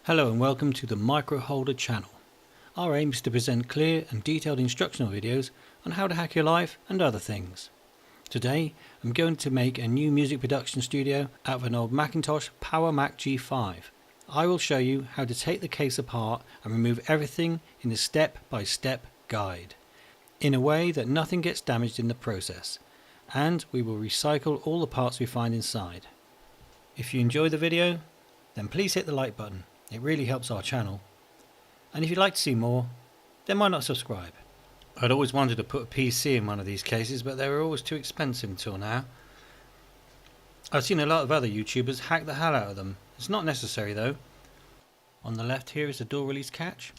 Hello and welcome to the Micro Holder channel. Our aim is to present clear and detailed instructional videos on how to hack your life and other things. Today I'm going to make a new music production studio out of an old Macintosh Power Mac G5. I will show you how to take the case apart and remove everything in a step-by-step guide, in a way that nothing gets damaged in the process, and we will recycle all the parts we find inside. If you enjoy the video, then please hit the like button. It really helps our channel. And if you'd like to see more, then why not subscribe? I'd always wanted to put a PC in one of these cases, but they were always too expensive until now. I've seen a lot of other YouTubers hack the hell out of them. It's not necessary though. On the left here is the door release catch,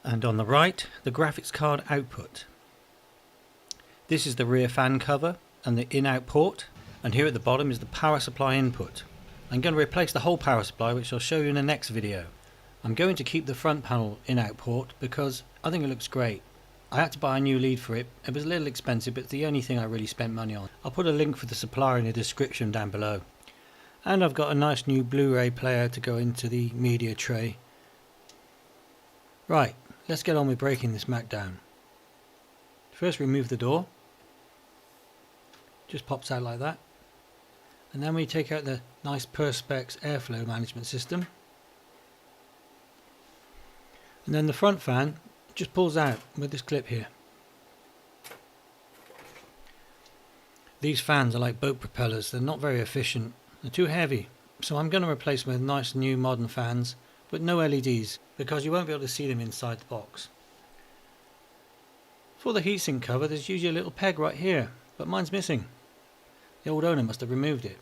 and on the right the graphics card output. This is the rear fan cover and the in-out port, and here at the bottom is the power supply input. I'm going to replace the whole power supply, which I'll show you in the next video. I'm going to keep the front panel in-out port because I think it looks great. I had to buy a new lead for it. It was a little expensive, but it's the only thing I really spent money on. I'll put a link for the supplier in the description down below. And I've got a nice new Blu-ray player to go into the media tray. Right, let's get on with breaking this Mac down. First remove the door. Just pops out like that. And then we take out the nice Perspex airflow management system. And then the front fan just pulls out with this clip here. These fans are like boat propellers. They're not very efficient. They're too heavy. So I'm going to replace them with nice new modern fans, but no LEDs, because you won't be able to see them inside the box. For the heatsink cover, there's usually a little peg right here, but mine's missing. The old owner must have removed it.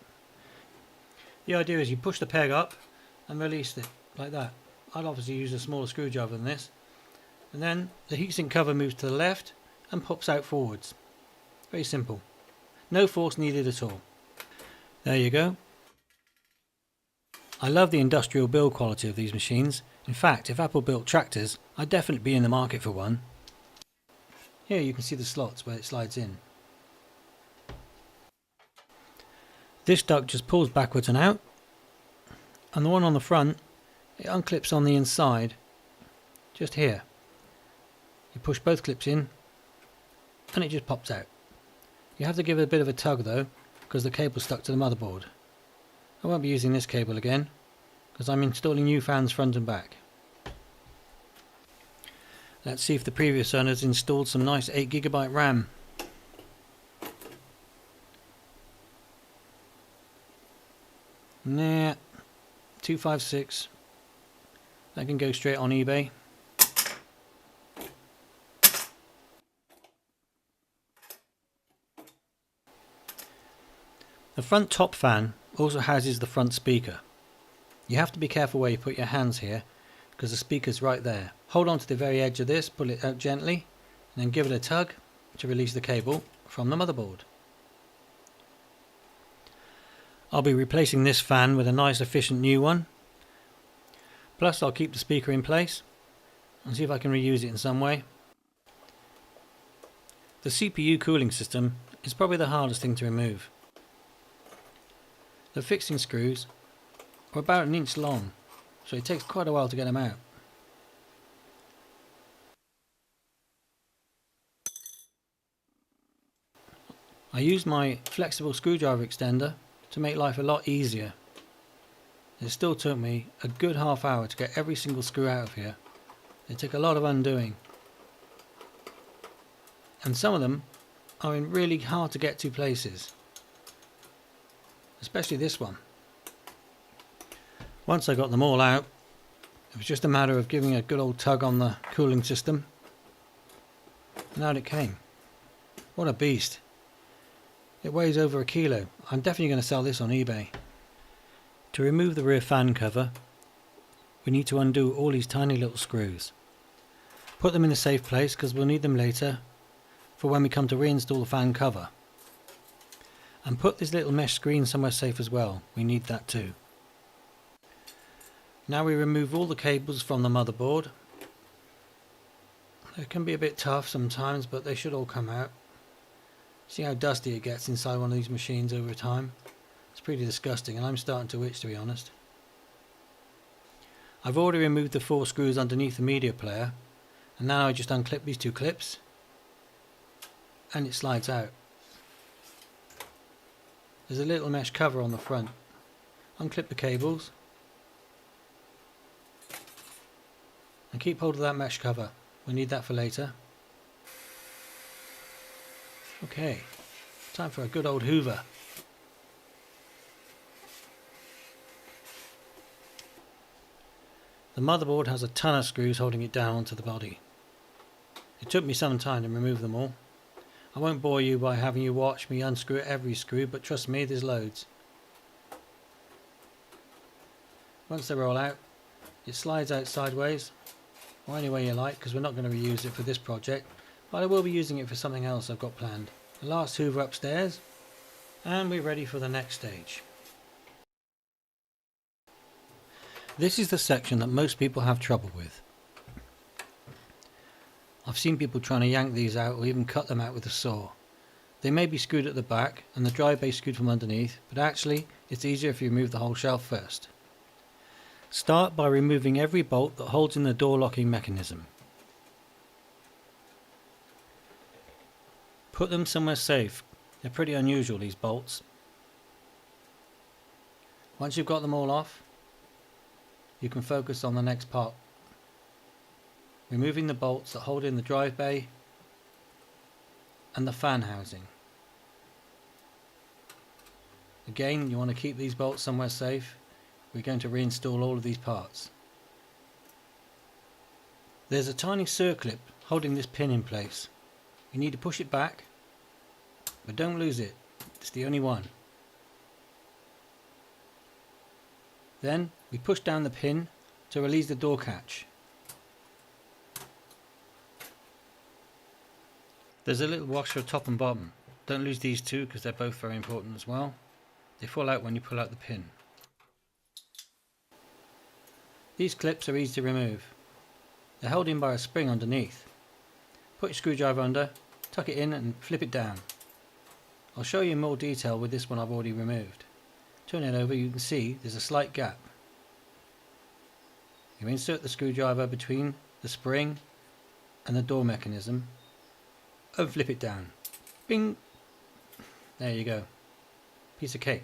The idea is you push the peg up and release it like that. I'd obviously use a smaller screwdriver than this, and then the heatsink cover moves to the left and pops out forwards. Very simple. No force needed at all. There you go. I love the industrial build quality of these machines. In fact, if Apple built tractors, I'd definitely be in the market for one. Here you can see the slots where it slides in. This duct just pulls backwards and out, and the one on the front, it unclips on the inside, just here. You push both clips in and it just pops out. You have to give it a bit of a tug though, because the cable's stuck to the motherboard. I won't be using this cable again, because I'm installing new fans front and back. Let's see if the previous owners installed some nice 8GB RAM. Nah, 256. That can go straight on eBay. The front top fan also houses the front speaker. You have to be careful where you put your hands here, because the speaker's right there. Hold on to the very edge of this, pull it out gently, and then give it a tug to release the cable from the motherboard. I'll be replacing this fan with a nice efficient new one. Plus I'll keep the speaker in place and see if I can reuse it in some way. The CPU cooling system is probably the hardest thing to remove. The fixing screws are about 1 inch long, so it takes quite a while to get them out. I used my flexible screwdriver extender to make life a lot easier. It still took me a good half hour to get every single screw out of here. It took a lot of undoing. And some of them are in really hard to get to places. Especially this one. Once I got them all out, it was just a matter of giving a good old tug on the cooling system. And out it came. What a beast. It weighs over 1 kilo. I'm definitely going to sell this on eBay. To remove the rear fan cover, we need to undo all these tiny little screws. Put them in a safe place because we'll need them later for when we come to reinstall the fan cover. And put this little mesh screen somewhere safe as well. We need that too. Now we remove all the cables from the motherboard. It can be a bit tough sometimes, but they should all come out. See how dusty it gets inside one of these machines over time? It's pretty disgusting, and I'm starting to itch, to be honest. I've already removed the 4 screws underneath the media player, and now I just unclip these 2 clips and it slides out. There's a little mesh cover on the front. Unclip the cables and keep hold of that mesh cover. We need that for later. Okay, time for a good old hoover. The motherboard has a ton of screws holding it down onto the body. It took me some time to remove them all. I won't bore you by having you watch me unscrew every screw, but trust me, there's loads. Once they're all out, it slides out sideways, or any way you like, because we're not going to reuse it for this project, but I will be using it for something else I've got planned. The last hoover upstairs, and we're ready for the next stage. This is the section that most people have trouble with. I've seen people trying to yank these out or even cut them out with a saw. They may be screwed at the back and the drive bay screwed from underneath, but actually it's easier if you remove the whole shelf first. Start by removing every bolt that holds in the door locking mechanism. Put them somewhere safe. They're pretty unusual, these bolts. Once you've got them all off, you can focus on the next part. Removing the bolts that hold in the drive bay and the fan housing. Again, you want to keep these bolts somewhere safe. We're going to reinstall all of these parts. There's a tiny circlip holding this pin in place. You need to push it back, but don't lose it. It's the only one. Then we push down the pin to release the door catch. There's a little washer top and bottom. Don't lose these two because they're both very important as well. They fall out when you pull out the pin. These clips are easy to remove. They're held in by a spring underneath. Put your screwdriver under, tuck it in and flip it down. I'll show you in more detail with this one I've already removed. Turn it over, you can see there's a slight gap. You insert the screwdriver between the spring and the door mechanism and flip it down. Bing! There you go. Piece of cake.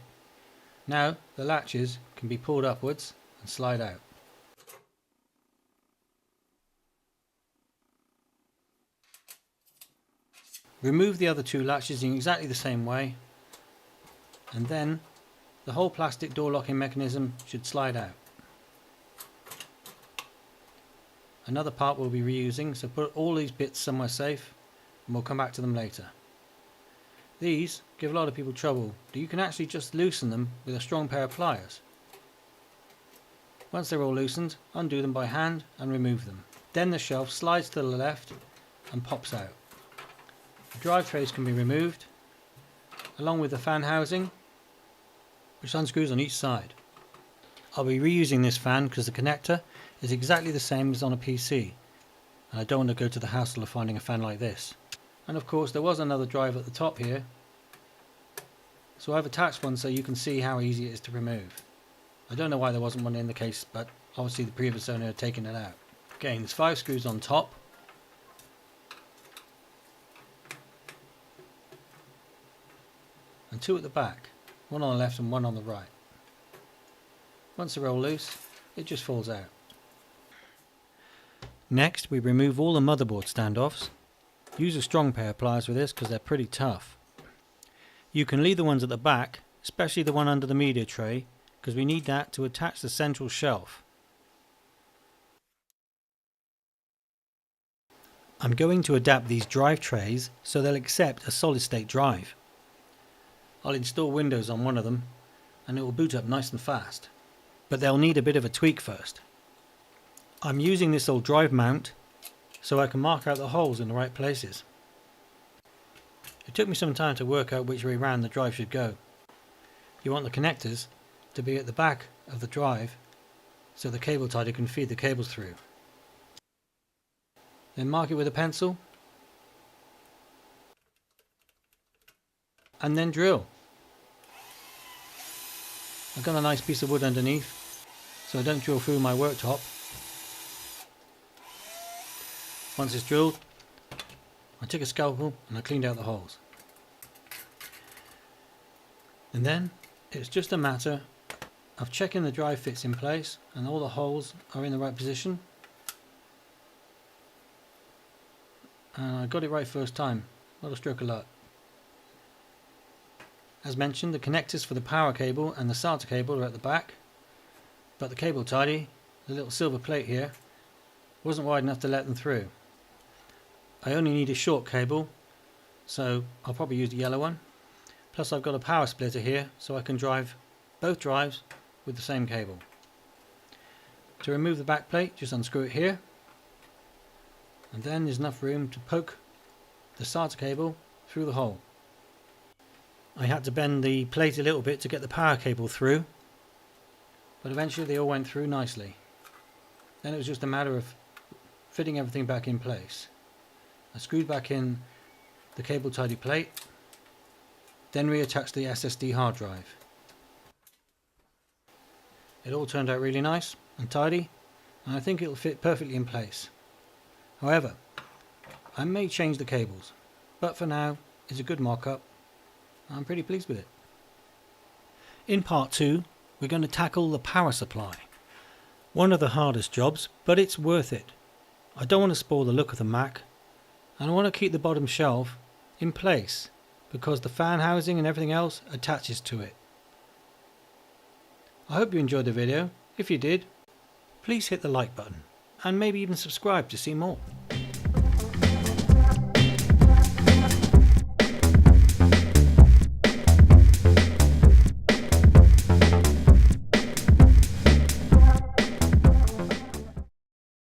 Now the latches can be pulled upwards and slide out. Remove the other 2 latches in exactly the same way, and then the whole plastic door locking mechanism should slide out. Another part we'll be reusing, so put all these bits somewhere safe and we'll come back to them later. These give a lot of people trouble, but you can actually just loosen them with a strong pair of pliers. Once they're all loosened, undo them by hand and remove them. Then the shelf slides to the left and pops out. The drive trays can be removed, along with the fan housing, which unscrews on each side. I'll be reusing this fan because the connector is exactly the same as on a PC, and I don't want to go to the hassle of finding a fan like this. And of course there was another drive at the top here, so I've attached one so you can see how easy it is to remove. I don't know why there wasn't one in the case, but obviously the previous owner had taken it out. Again, there's 5 screws on top. And 2 at the back, one on the left and one on the right. Once they're all loose, it just falls out. Next, we remove all the motherboard standoffs. Use a strong pair of pliers for this because they're pretty tough. You can leave the ones at the back, especially the one under the media tray, because we need that to attach the central shelf. I'm going to adapt these drive trays so they'll accept a solid state drive. I'll install Windows on one of them and it will boot up nice and fast, but they'll need a bit of a tweak first. I'm using this old drive mount so I can mark out the holes in the right places. It took me some time to work out which way round the drive should go. You want the connectors to be at the back of the drive so the cable tider can feed the cables through. Then mark it with a pencil and then drill. I've got a nice piece of wood underneath so I don't drill through my worktop. Once it's drilled, I took a scalpel and I cleaned out the holes. And then it's just a matter of checking the drive fits in place and all the holes are in the right position. And I got it right first time. What a stroke of luck. As mentioned, the connectors for the power cable and the SATA cable are at the back, but the cable tidy, the little silver plate here, wasn't wide enough to let them through. I only need a short cable, so I'll probably use the yellow one. Plus I've got a power splitter here, so I can drive both drives with the same cable. To remove the back plate, just unscrew it here, and then there's enough room to poke the SATA cable through the hole. I had to bend the plate a little bit to get the power cable through, but eventually they all went through nicely. Then it was just a matter of fitting everything back in place. I screwed back in the cable tidy plate, then reattached the SSD hard drive. It all turned out really nice and tidy, and I think it'll fit perfectly in place. However, I may change the cables, but for now it's a good mock-up. I'm pretty pleased with it. In part 2, we're going to tackle the power supply. One of the hardest jobs, but it's worth it. I don't want to spoil the look of the Mac, and I want to keep the bottom shelf in place because the fan housing and everything else attaches to it. I hope you enjoyed the video. If you did, please hit the like button and maybe even subscribe to see more.